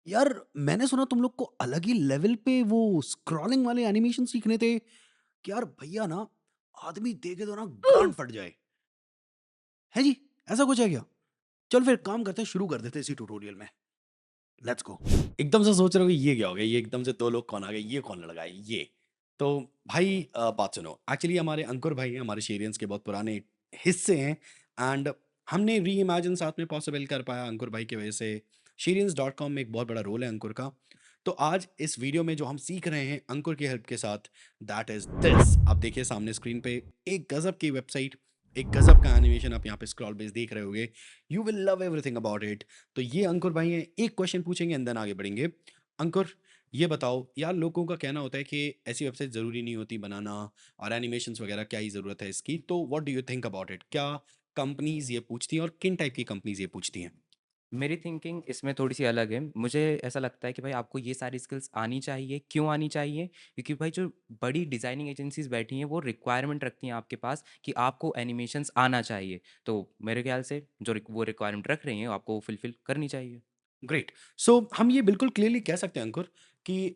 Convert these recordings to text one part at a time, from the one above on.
यार, मैंने सुना तुम लोग को अलग ही लेवल पे वो स्क्रॉलिंग वाले एनिमेशन सीखने थे कि यार भैया ना, आदमी देखे तो ना गांड फट जाए। है जी? ऐसा कुछ है क्या? चल फिर काम करते हैं, शुरू कर देते हैं इसी ट्यूटोरियल में। Let's go. एकदम से सोच रहे हो कि ये क्या हो गया, ये एकदम से दो लोग कौन आ गए, ये कौन लड़का है ये। तो भाई बात सुनो, एक्चुअली हमारे अंकुर भाई हैं, हमारे शेरियंस के बहुत पुराने हिस्से हैं। एंड हमने री इमेजिन साथ में पॉसिबल कर पाया अंकुर भाई की वजह से। शेरियंस डॉट कॉम में एक बहुत बड़ा रोल है अंकुर का। तो आज इस वीडियो में जो हम सीख रहे हैं अंकुर की हेल्प के साथ, दैट इज दिस। आप देखिए सामने स्क्रीन पे एक गजब की वेबसाइट, एक गजब का एनिमेशन आप यहाँ पे स्क्रॉल बेस देख रहे होगे। You will love everything about it. तो ये अंकुर भाई हैं, एक क्वेश्चन पूछेंगे एंड देन आगे बढ़ेंगे। अंकुर, ये बताओ यार, लोगों का कहना होता है कि ऐसी वेबसाइट ज़रूरी नहीं होती बनाना, और एनिमेशंस वगैरह क्या ही ज़रूरत है इसकी। तो what do you think about it? क्या कंपनीज ये पूछती हैं और किन टाइप की कंपनीज ये पूछती हैं? मेरी थिंकिंग इसमें थोड़ी-सी अलग है। मुझे ऐसा लगता है कि भाई आपको ये सारी स्किल्स आनी चाहिए। क्यों आनी चाहिए? क्योंकि भाई जो बड़ी डिज़ाइनिंग एजेंसीज़ बैठी हैं, वो रिक्वायरमेंट रखती हैं आपके पास कि आपको एनिमेशंस आना चाहिए। तो मेरे ख़्याल से जो वो रिक्वायरमेंट रख रही हैं, आपको फुलफ़िल करनी चाहिए। ग्रेट। सो हम ये बिल्कुल क्लियरली कह सकते हैं अंकुर कि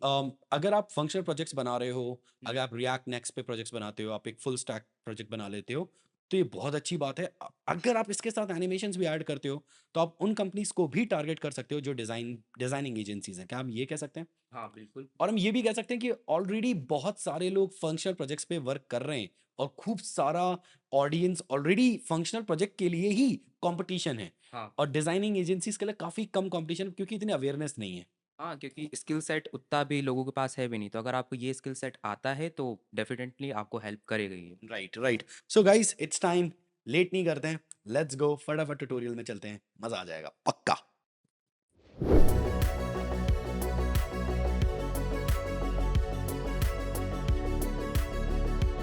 अगर आप फंक्शनल प्रोजेक्ट्स बना रहे हो, अगर हुँ। आप रिएक्ट नेक्स्ट पे प्रोजेक्ट्स बनाते हो, आप एक फुल स्टैक प्रोजेक्ट बना लेते हो, तो ये बहुत अच्छी बात है। अगर आप इसके साथ एनिमेशंस भी ऐड करते हो, तो आप उन कंपनीज को भी टारगेट कर सकते हो जो डिजाइनिंग एजेंसीज हैं। क्या हम ये कह सकते हैं? हाँ, बिल्कुल। और हम ये भी कह सकते हैं कि ऑलरेडी बहुत सारे लोग फंक्शनल प्रोजेक्ट्स पे वर्क कर रहे हैं, और खूब सारा ऑडियंस ऑलरेडी फंक्शनल प्रोजेक्ट के लिए ही कंपटीशन है। हाँ। और डिजाइनिंग एजेंसीज के लिए काफी कम कंपटीशन, क्योंकि इतनी अवेयरनेस नहीं है। हाँ, क्योंकि स्किल सेट उतना भी लोगों के पास है भी नहीं। तो अगर आपको ये स्किल सेट आता है, तो डेफ़िनेटली आपको हेल्प करेगा ये। Right, right. So guys, it's time. Late नहीं करते हैं, लेट्स गो, फटाफट ट्यूटोरियल में चलते हैं, मजा आ जाएगा पक्का।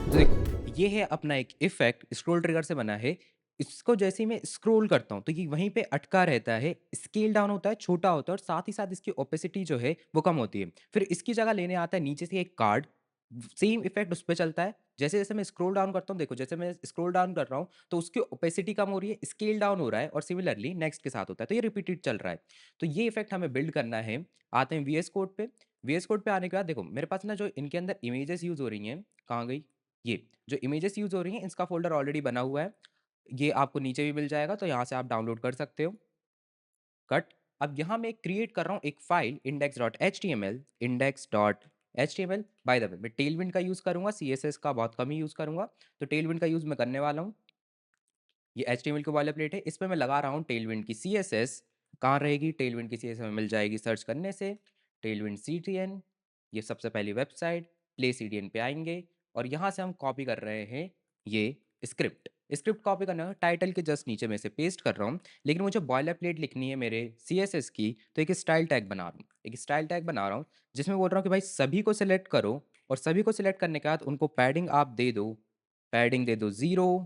तो देखो, ये है अपना एक इफ़ेक्ट स्क्रोल ट्रिगर से बना है। इसको जैसे ही मैं स्क्रोल करता हूँ, तो ये वहीं पे अटका रहता है, स्केल डाउन होता है, छोटा होता है और साथ ही साथ इसकी ओपेसिटी जो है, वो कम होती है। फिर इसकी जगह लेने आता है नीचे से एक कार्ड, सेम इफ़ेक्ट उस पे चलता है। जैसे-जैसे मैं स्क्रोल डाउन करता हूँ, देखो जैसे मैं स्क्रोल डाउन कर रहा हूँ, तो उसकी ओपेसिटी कम हो रही है, स्केल डाउन हो रहा है और सिमिलरली नेक्स्ट के साथ होता है। तो ये रिपीटेड चल रहा है। तो ये इफ़ेक्ट हमें बिल्ड करना है। आते हैं वीएस कोड पे। वीएस कोड पे आने के बाद देखो, मेरे पास ना जो इनके अंदर इमेजेस यूज़ हो रही हैं, कहाँ गई? ये जो इमेजेस यूज़ हो रही हैं, इसका फ़ोल्डर ऑलरेडी बना हुआ है। ये आपको नीचे भी मिल जाएगा, तो यहाँ से आप डाउनलोड कर सकते हो। कट। अब यहाँ मैं क्रिएट कर रहा हूँ एक file index.html, index.html। By the way मैं टेलविंड का यूज़ करूँगा, सीएसएस का बहुत कम ही यूज़ करूँगा। तो टेलविंड का यूज़ मैं करने वाला हूँ। ये एचटीएमएल की बॉयलरप्लेट है, इस पे मैं लगा रहा हूँ टेलविंड की सीएसएस। कहाँ रहेगी? टेलविंड की सीएसएस हमें मिल जाएगी सर्च करने से। टेलविंड सीटीएन, ये सबसे पहली वेबसाइट। प्ले सीडीएन पे आएँगे और यहाँ से हम कॉपी कर रहे हैं ये स्क्रिप्ट। स्क्रिप्ट कॉपी करना है, टाइटल के जस्ट नीचे मैं इसे पेस्ट कर रहा हूँ। लेकिन मुझे बॉयलरप्लेट लिखनी है मेरे सीएसएस की, तो एक स्टाइल टैग बना रहा हूँ। एक स्टाइल टैग बना रहा हूँ, जिसमें बोल रहा हूँ कि भाई सभी को सेलेक्ट करो और सभी को सेलेक्ट करने के बाद उनको पैडिंग आप दे दो। पैडिंग दे दो 0।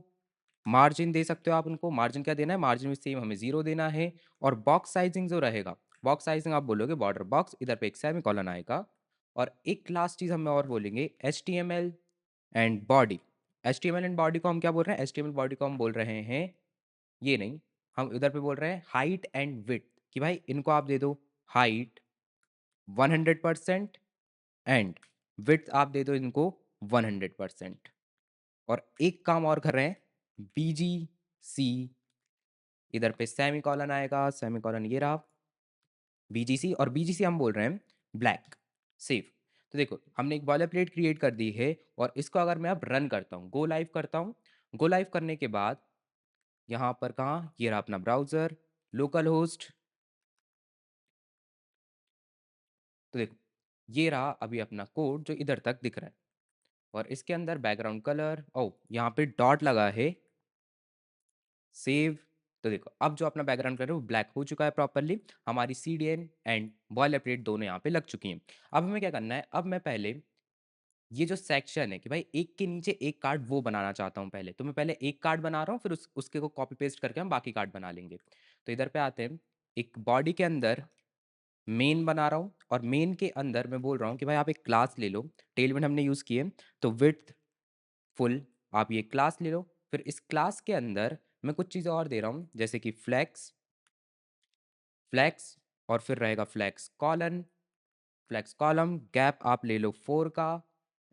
मार्जिन दे सकते हो आप उनको। मार्जिन क्या देना है? मार्जिन भी सेम हमें 0 देना है। और बॉक्स साइज़िंग जो रहेगा, बॉक्स साइज़िंग आप बोलोगे बॉर्डर बॉक्स, इधर पे एक सेमीकोलन आएगा। और एक लास्ट चीज़ हम और बोलेंगे HTML and body. HTML and body को हम क्या बोल रहे हैं? एचटीएमएल बॉडी को हम बोल रहे हैं, ये नहीं, हम इधर पे बोल रहे हैं हाइट एंड विड्थ, कि भाई इनको आप दे दो हाइट 100% एंड विड्थ आप दे दो इनको 100%। और एक काम और कर रहे हैं, बीजीसी, इधर पे सेमीकोलन आएगा, सेमीकोलन ये रहा, बीजीसी। और बीजीसी हम बोल रहे हैं ब्लैक। सेव। तो देखो हमने एक बॉयलर प्लेट क्रिएट कर दी है और इसको अगर मैं अब रन करता हूँ, गो लाइव करता हूँ। गो लाइव करने के बाद यहाँ पर कहाँ, ये रहा अपना ब्राउज़र, लोकल होस्ट। तो देखो, ये रहा अभी अपना कोड जो इधर तक दिख रहा है। और इसके अंदर बैकग्राउंड कलर, ओ यहाँ पे डॉट लगा है, सेव। तो देखो अब जो अपना बैकग्राउंड कलर है वो ब्लैक हो चुका है प्रॉपरली। हमारी सीडीएन एंड बॉयलर प्लेट दोनों यहाँ पे लग चुकी हैं। अब हमें क्या करना है? अब मैं पहले ये जो सेक्शन है कि भाई एक के नीचे एक कार्ड वो बनाना चाहता हूँ पहले, तो मैं पहले एक कार्ड बना रहा हूँ, फिर उसके को कॉपी पेस्ट करके हम बाकी कार्ड बना लेंगे। तो इधर पे आते हैं, एक बॉडी के अंदर मेन बना रहा हूँ और मेन के अंदर मैं बोल रहा हूँ कि भाई आप एक क्लास ले लो। टेलविंड हमने यूज़ किए, तो विड्थ फुल, आप ये क्लास ले लो। फिर इस क्लास के अंदर मैं कुछ चीज़ें और दे रहा हूँ, जैसे कि फ्लेक्स, फ्लेक्स और फिर रहेगा फ्लेक्स कॉलम, गैप आप ले लो 4 का,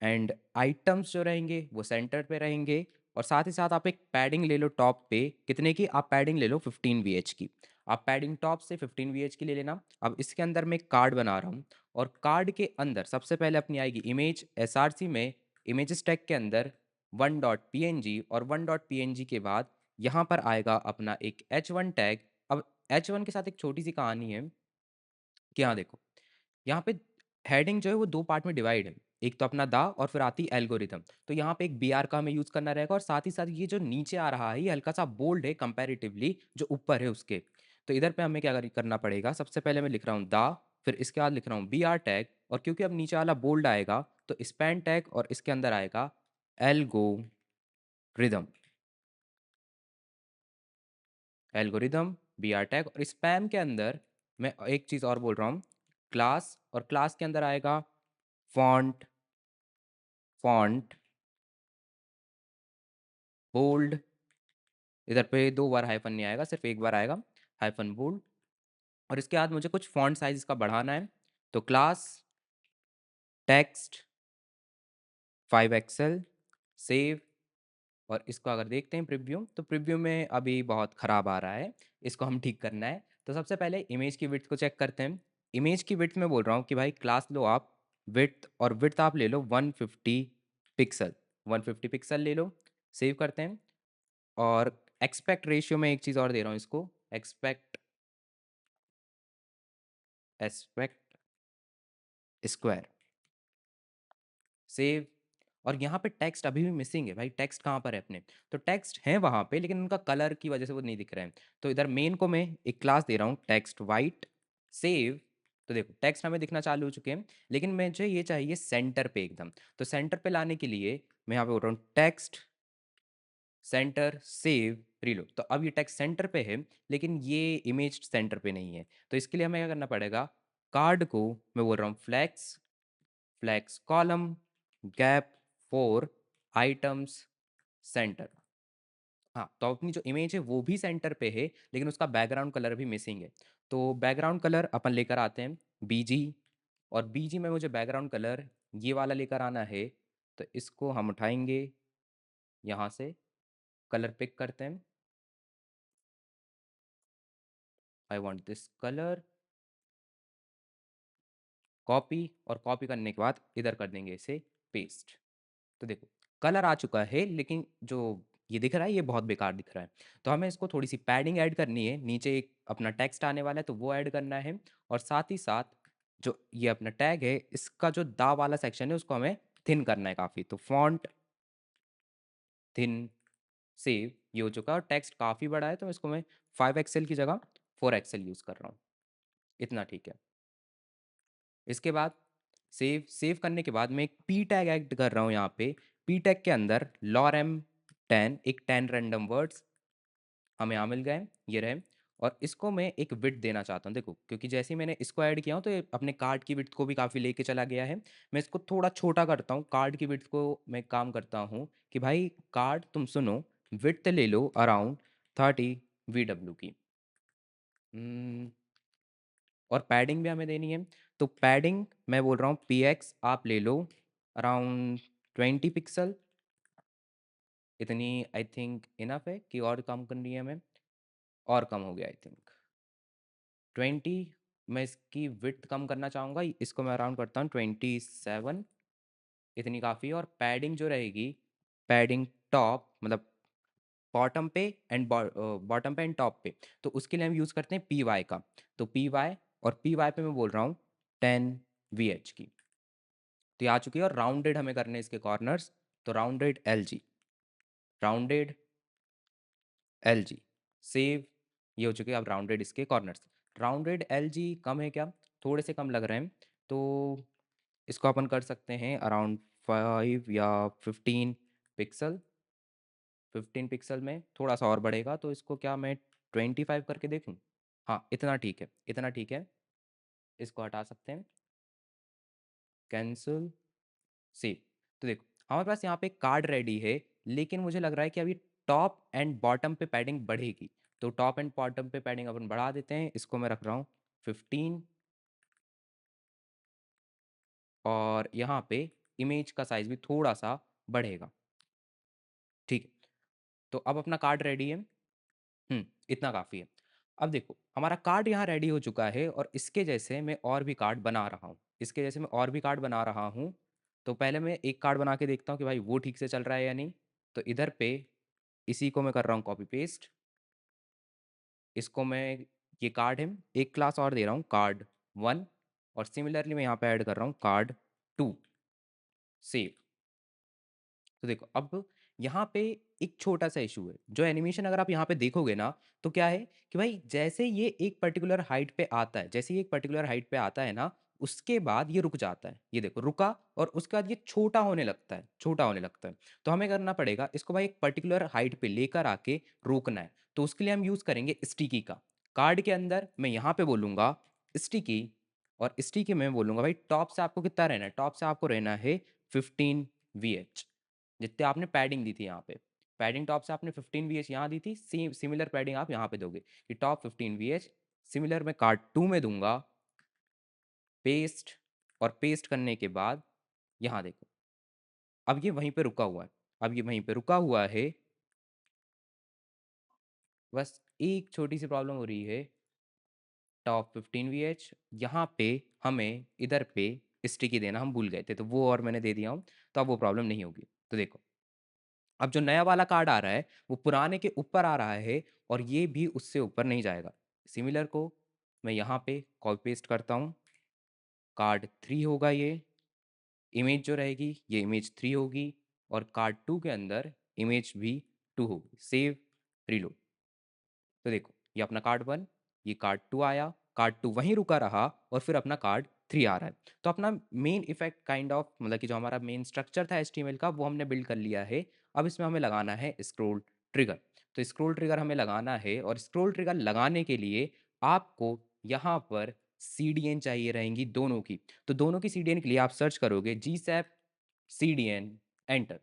एंड आइटम्स जो रहेंगे वो सेंटर पे रहेंगे। और साथ ही साथ आप एक पैडिंग ले लो टॉप पे, कितने की? आप पैडिंग ले लो 15 वीएच की। आप पैडिंग टॉप से 15 वीएच की ले लेना। अब इसके अंदर मैं एक कार्ड बना रहा हूँ, और कार्ड के अंदर सबसे पहले अपनी आएगी इमेज। एसआरसी में इमेजेस टैग के अंदर 1.png, और 1.png के बाद यहाँ पर आएगा अपना एक h1 टैग। अब h1 के साथ एक छोटी सी कहानी है कि यहाँ देखो, यहाँ पे हेडिंग जो है वो 2 पार्ट में डिवाइड है। एक तो अपना दा, और फिर आती है एल्गोरिथम। तो यहाँ पे एक बीआर का हमें यूज़ करना रहेगा, और साथ ही साथ ये जो नीचे आ रहा है ये हल्का-सा बोल्ड है कंपैरेटिवली जो ऊपर है उसके। तो इधर पे हमें क्या करना पड़ेगा, सबसे पहले मैं लिख रहा हूँ दा, फिर इसके बाद लिख रहा हूँ बीआर टैग, और क्योंकि अब नीचे वाला बोल्ड आएगा तो स्पैन टैग, और इसके अंदर आएगा एल्गोरिदम। एल्गोरिदम, बीआर टैग, और स्पैम के अंदर मैं एक चीज़ और बोल रहा हूँ, क्लास, और क्लास के अंदर आएगा फॉन्ट, फॉन्ट बोल्ड। इधर पे 2 बार हाइफ़न नहीं आएगा, सिर्फ़ 1 बार आएगा हाइफ़न बोल्ड। और इसके बाद मुझे कुछ फ़ॉन्ट साइज़ इसका बढ़ाना है, तो क्लास टेक्स्ट 5 एक्सेल सेव। और इसको अगर देखते हैं प्रीव्यू, तो प्रीव्यू में अभी बहुत ख़राब आ रहा है, इसको हम ठीक करना है। तो सबसे पहले इमेज की विड्थ को चेक करते हैं। इमेज की विड्थ में बोल रहा हूँ कि भाई क्लास लो आप विड्थ, और विड्थ आप ले लो 150 पिक्सल, 150 पिक्सल ले लो। सेव करते हैं। और एक्सपेक्ट रेशियो में एक चीज़ और दे रहा हूँ इसको, एक्सपेक्ट एस्पेक्ट स्क्वायर। सेव। और यहाँ पे टेक्स्ट अभी भी मिसिंग है भाई, टेक्स्ट कहाँ पर है अपने? तो टेक्स्ट है वहाँ पे, लेकिन उनका कलर की वजह से वो नहीं दिख रहे हैं। तो इधर मेन को मैं एक क्लास दे रहा हूँ टेक्स्ट वाइट। सेव। तो देखो टेक्स्ट हमें दिखना चालू हो चुके हैं, लेकिन मुझे ये चाहिए सेंटर पे एकदम। तो सेंटर पे लाने के लिए मैं यहाँ पे बोल रहा हूँ टेक्स्ट सेंटर सेव रीलोड। तो अब ये टेक्स्ट सेंटर पे है, लेकिन ये इमेज सेंटर पे नहीं है। तो इसके लिए हमें क्या करना पड़ेगा, कार्ड को मैं बोल रहा हूँ flex column gap 4 items center. हाँ, तो अपनी जो इमेज है वो भी सेंटर पे है, लेकिन उसका बैकग्राउंड कलर भी मिसिंग है। तो बैकग्राउंड कलर अपन लेकर आते हैं बीजी, और बीजी में मुझे बैकग्राउंड कलर ये वाला लेकर आना है। तो इसको हम उठाएंगे यहाँ से, कलर पिक करते हैं, I want this colour, copy, और कॉपी करने के बाद इधर कर देंगे इसे पेस्ट। तो देखो कलर आ चुका है, लेकिन जो ये दिख रहा है ये बहुत बेकार दिख रहा है। तो हमें इसको थोड़ी सी पैडिंग ऐड करनी है, नीचे एक अपना टेक्स्ट आने वाला है तो वो ऐड करना है। और साथ ही साथ जो ये अपना टैग है इसका जो दा वाला सेक्शन है उसको हमें थिन करना है काफ़ी। तो फॉन्ट थिन सेव, ये हो चुका है। और टेक्स्ट काफ़ी बड़ा है तो इसको मैं 5 एक्सेल की जगह 4 एक्सेल यूज़ कर रहा हूँ। इतना ठीक है। इसके बाद सेव करने के बाद मैं एक पी टैग ऐड कर रहा हूँ यहाँ पे। पी टैग के अंदर lorem 10, एक 10 रैंडम वर्ड्स हमें यहाँ मिल गए, ये रहे। और इसको मैं एक विड्थ देना चाहता हूँ, देखो क्योंकि जैसे ही मैंने इसको ऐड किया हूँ तो ये अपने कार्ड की विड्थ को भी काफ़ी लेके चला गया है। मैं इसको थोड़ा छोटा करता हूँ, कार्ड की विड्थ को मैं काम करता हूँ कि भाई कार्ड तुम सुनो, विड्थ ले लो अराउंड 30 VW की। हम्म, और पैडिंग भी हमें देनी है। तो पैडिंग मैं बोल रहा हूँ पी एक्स आप ले लो अराउंड 20 पिक्सल। इतनी आई थिंक इनफ है कि और कम करनी है हमें? और कम हो गया आई थिंक 20। मैं इसकी विड्थ कम करना चाहूँगा, इसको मैं अराउंड करता हूँ 27। इतनी काफ़ी है। और पैडिंग जो रहेगी, पैडिंग टॉप मतलब बॉटम पे एंड बॉटम पे एंड टॉप पे, तो उसके लिए हम यूज़ करते हैं पी वाई का। तो पी वाई, और पी वाई पे मैं बोल रहा हूँ 10 VH की। तो ये आ चुकी है। और राउंडेड हमें करने इसके कॉर्नर्स, तो rounded L G, rounded L G save. ये हो चुके हैं अब राउंडेड इसके कॉर्नर्स। राउंडेड एल जी कम है क्या? थोड़े से कम लग रहे हैं। तो इसको अपन कर सकते हैं अराउंड 5 या 15 पिक्सल। 15 पिक्सल में थोड़ा सा और बढ़ेगा, तो इसको क्या मैं 25 करके देखूं? हाँ इतना ठीक है, इतना ठीक है। इसको हटा सकते हैं, कैंसिल, सेव। तो देखो हमारे पास यहाँ पे कार्ड रेडी है, लेकिन मुझे लग रहा है कि अभी टॉप एंड बॉटम पे पैडिंग बढ़ेगी। तो टॉप एंड बॉटम पे पैडिंग अपन बढ़ा देते हैं, इसको मैं रख रहा हूँ 15 और यहाँ पे इमेज का साइज़ भी थोड़ा-सा बढ़ेगा, ठीक है। तो अब अपना कार्ड रेडी है। इतना काफ़ी है। अब देखो, हमारा कार्ड यहाँ रेडी हो चुका है और इसके जैसे मैं और भी कार्ड बना रहा हूँ। इसके जैसे मैं और भी कार्ड बना रहा हूँ। तो पहले मैं एक कार्ड बना के देखता हूँ कि भाई वो ठीक से चल रहा है या नहीं। तो इधर पे इसी को मैं कर रहा हूँ कॉपी पेस्ट। इसको मैं ये कार्ड है, एक क्लास और दे रहा हूँ कार्ड 1 और सिमिलरली मैं यहाँ पे ऐड कर रहा हूँ कार्ड 2 सेव। तो देखो अब यहाँ पे एक छोटा सा इशू है, जो एनिमेशन अगर आप यहाँ पे देखोगे ना, तो क्या है कि भाई जैसे ये एक पर्टिकुलर हाइट पे आता है, जैसे ये एक पर्टिकुलर हाइट पे आता है ना, उसके बाद ये रुक जाता है। ये देखो रुका और उसके बाद ये छोटा होने लगता है, छोटा होने लगता है। तो हमें करना पड़ेगा इसको भाई एक पर्टिकुलर हाइट पे लेकर आके रोकना है। तो उसके लिए हम यूज करेंगे स्टिकी का। कार्ड के अंदर मैं यहाँ पे बोलूंगा स्टिकी और स्टिकी में बोलूंगा भाई टॉप से आपको कितना रहना है, टॉप से आपको रहना है 15 VH। जितने आपने पैडिंग दी थी यहाँ पे, पैडिंग टॉप से आपने 15 VH यहाँ दी थी, सेम सिमिलर पैडिंग आप यहाँ पे दोगे कि टॉप 15 VH। सिमिलर मैं कार्ड 2 में दूंगा पेस्ट। और पेस्ट करने के बाद यहाँ देखो, अब ये वहीं पे रुका हुआ है। अब ये वहीं पे रुका हुआ है। बस एक छोटी सी प्रॉब्लम हो रही है, टॉप 15 VH यहाँ पे हमें इधर पे स्टिकी देना हम भूल गए थे, तो वो और मैंने दे दिया हूँ। तो अब वो प्रॉब्लम नहीं होगी। तो देखो, अब जो नया वाला कार्ड आ रहा है वो पुराने के ऊपर आ रहा है और ये भी उससे ऊपर नहीं जाएगा। सिमिलर को मैं यहाँ पे कॉपी पेस्ट करता हूँ, कार्ड 3 होगा ये। इमेज जो रहेगी ये इमेज 3 होगी और कार्ड 2 के अंदर इमेज भी 2 होगी। Save, reload. तो देखो, ये अपना कार्ड 1, ये कार्ड 2 आया, कार्ड 2 वहीं रुका रहा और फिर अपना कार्ड 3 आ रहा है। तो अपना मेन इफेक्ट काइंड ऑफ मतलब कि जो हमारा मेन स्ट्रक्चर था एचटीएमएल का, वो हमने बिल्ड कर लिया है। अब इसमें हमें लगाना है स्क्रोल ट्रिगर। तो स्क्रोल ट्रिगर हमें लगाना है और स्क्रोल ट्रिगर लगाने के लिए आपको यहाँ पर सीडीएन चाहिए रहेंगी दोनों की। तो दोनों की सीडीएन के लिए आप सर्च करोगे जी सैप सीडीएन, एंटर।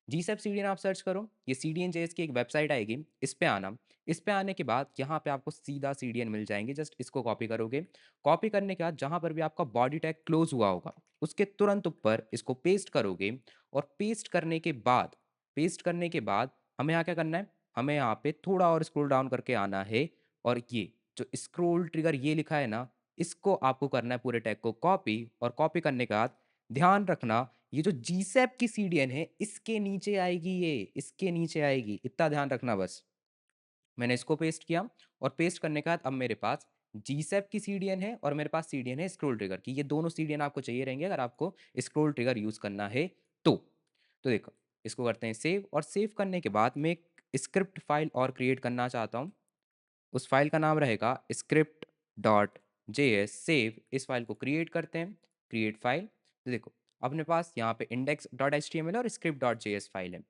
जी सैप सीडीएन आप सर्च करो, ये सीडीएन जेएस की एक वेबसाइट आएगी, इस पे आना। इस पे आने के बाद यहाँ पे आपको सीधा सीडीएन मिल जाएंगे, जस्ट इसको कॉपी करोगे। कॉपी करने के बाद जहाँ पर भी आपका बॉडी टैग क्लोज हुआ होगा उसके तुरंत ऊपर इसको पेस्ट करोगे। और पेस्ट करने के बाद हमें यहाँ क्या करना है, हमें यहाँ पे थोड़ा और स्क्रॉल डाउन करके आना है। और ये जो स्क्रॉल ट्रिगर ये लिखा है ना, इसको आपको करना है पूरे टैग को कॉपी। और कॉपी करने के बाद ध्यान रखना, ये जो जीसैप की सीडीएन है इसके नीचे आएगी, ये इसके नीचे आएगी, इतना ध्यान रखना बस। मैंने इसको पेस्ट किया और पेस्ट करने के बाद अब मेरे पास जीसैप की सीडीएन है और मेरे पास सीडीएन है स्क्रोल ट्रिगर की। ये दोनों सीडीएन आपको चाहिए रहेंगे अगर आपको स्क्रोल ट्रिगर यूज करना है तो। तो देखो, इसको करते हैं सेव और सेव करने के बाद मैं एक स्क्रिप्ट फाइल और क्रिएट करना चाहता हूँ। उस फाइल का नाम रहेगा स्क्रिप्ट डॉट जे सेव। इस फाइल को क्रिएट करते हैं, क्रिएट फाइल। तो देखो, अपने पास यहाँ पे index dot H T M L और स्क्रिप्ट डॉट जे फाइल है।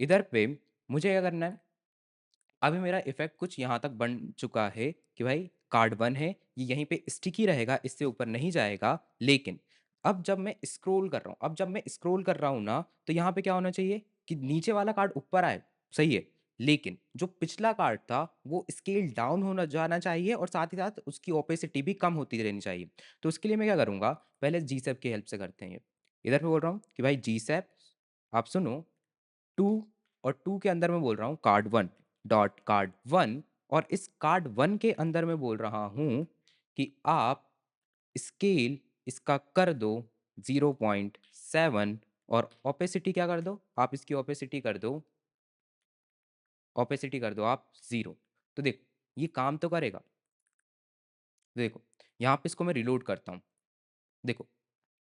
इधर पे मुझे क्या करना है, अभी मेरा इफेक्ट कुछ यहाँ तक बन चुका है कि भाई कार्ड 1 है, ये यहीं पे स्टिकी रहेगा, इससे ऊपर नहीं जाएगा। लेकिन अब जब मैं स्क्रॉल कर रहा हूँ, अब जब मैं स्क्रॉल कर रहा हूँ ना, तो यहाँ पे क्या होना चाहिए कि नीचे वाला कार्ड ऊपर आए, सही है। लेकिन जो पिछला कार्ड था वो स्केल डाउन होना जाना चाहिए और साथ ही साथ उसकी ओपेसिटी भी कम होती रहनी चाहिए। तो उसके लिए मैं क्या करूँगा, पहले जी सैप की हेल्प से करते हैं ये। इधर पे बोल रहा हूँ कि भाई जी सैप आप सुनो 2, और 2 के अंदर मैं बोल रहा हूँ कार्ड 1 डॉट कार्ड 1। और इस कार्ड 1 के अंदर मैं बोल रहा हूँ कि आप स्केल इसका कर दो 0.7 और ओपेसिटी क्या कर दो, आप इसकी ओपेसिटी कर दो आप 0। तो देखो, ये काम तो करेगा। देखो, यहाँ पे इसको मैं रिलोड करता हूँ। देखो,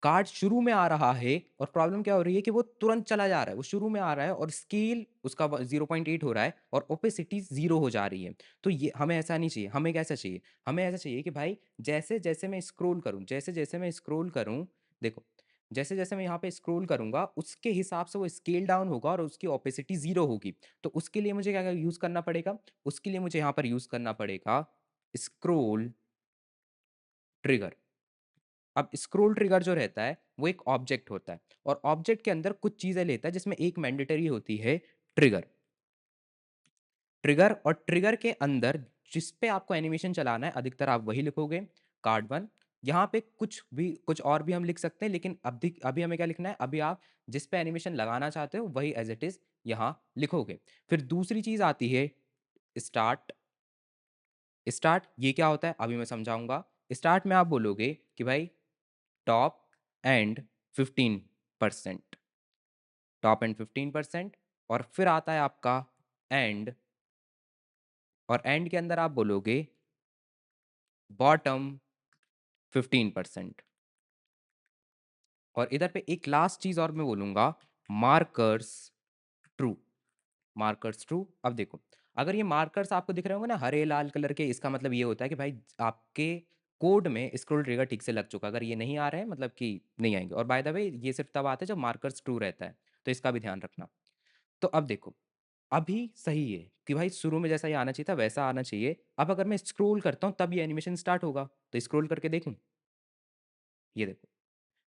कार्ड शुरू में आ रहा है और प्रॉब्लम क्या हो रही है कि वो तुरंत चला जा रहा है, वो शुरू में आ रहा है और स्केल उसका 0.8 हो रहा है और ओपेसिटी 0 हो जा रही है। तो ये हमें ऐसा नहीं चाहिए। हमें कैसा चाहिए, हमें ऐसा चाहिए कि भाई जैसे जैसे मैं स्क्रॉल करूं, जैसे जैसे मैं स्क्रॉल करूं, देखो जैसे जैसे मैं यहाँ पे स्क्रॉल करूंगा उसके हिसाब से वो स्केल डाउन होगा और उसकी ओपेसिटी 0 होगी। तो उसके लिए मुझे क्या क्या यूज करना पड़ेगा, उसके लिए मुझे यहाँ पर यूज करना पड़ेगा स्क्रोल ट्रिगर। अब स्क्रोल ट्रिगर जो रहता है वो एक ऑब्जेक्ट होता है और ऑब्जेक्ट के अंदर कुछ चीजें लेता है जिसमें एक मैंडेटरी होती है ट्रिगर। ट्रिगर और ट्रिगर के अंदर जिस पे आपको एनिमेशन चलाना है अधिकतर आप वही लिखोगे। कार्ड 1। यहाँ पे कुछ और भी हम लिख सकते हैं, लेकिन अभी अभी हमें क्या लिखना है, अभी आप जिस पे एनिमेशन लगाना चाहते हो वही एज़ इट इज़ यहाँ लिखोगे। फिर दूसरी चीज़ आती है स्टार्ट। स्टार्ट ये क्या होता है अभी मैं समझाऊँगा। स्टार्ट में आप बोलोगे कि भाई टॉप एंड 15%, टॉप एंड 15%, और फिर आता है आपका एंड, और एंड के अंदर आप बोलोगे बॉटम 15%। और इधर पे एक लास्ट चीज़ और मैं बोलूँगा, मार्कर्स ट्रू, मार्कर्स ट्रू। अब देखो, अगर ये मार्कर्स आपको दिख रहे होंगे ना हरे लाल कलर के, इसका मतलब ये होता है कि भाई आपके कोड में स्क्रोल ट्रिगर ठीक से लग चुका है। अगर ये नहीं आ रहे हैं मतलब कि नहीं आएंगे। और बाय द वे ये सिर्फ तब आते हैं जब मार्कर्स ट्रू रहता है, तो इसका भी ध्यान रखना। तो अब देखो, अभी सही है कि भाई शुरू में जैसा ये आना चाहिए था वैसा आना चाहिए। अब अगर मैं स्क्रोल करता हूँ तब ये एनिमेशन स्टार्ट होगा, तो स्क्रोल करके देखूँ, ये देखो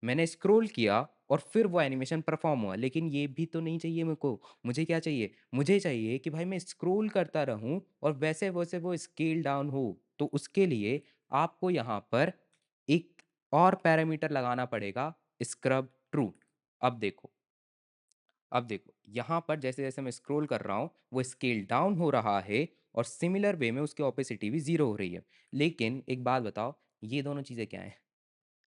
मैंने स्क्रॉल किया और फिर वो एनिमेशन परफॉर्म हुआ। लेकिन ये भी तो नहीं चाहिए मेरे को। मुझे क्या चाहिए? मुझे चाहिए कि भाई मैं स्क्रॉल करता रहूं और वैसे वैसे वो स्केल डाउन हो। तो उसके लिए आपको यहाँ पर एक और पैरामीटर लगाना पड़ेगा, स्क्रब ट्रू। अब देखो, अब देखो यहाँ पर जैसे जैसे मैं स्क्रॉल कर रहा हूँ वो स्केल डाउन हो रहा है, और सिमिलर वे में उसकी ओपेसिटी भी जीरो हो रही है। लेकिन एक बात बताओ, ये दोनों चीज़ें क्या हैं?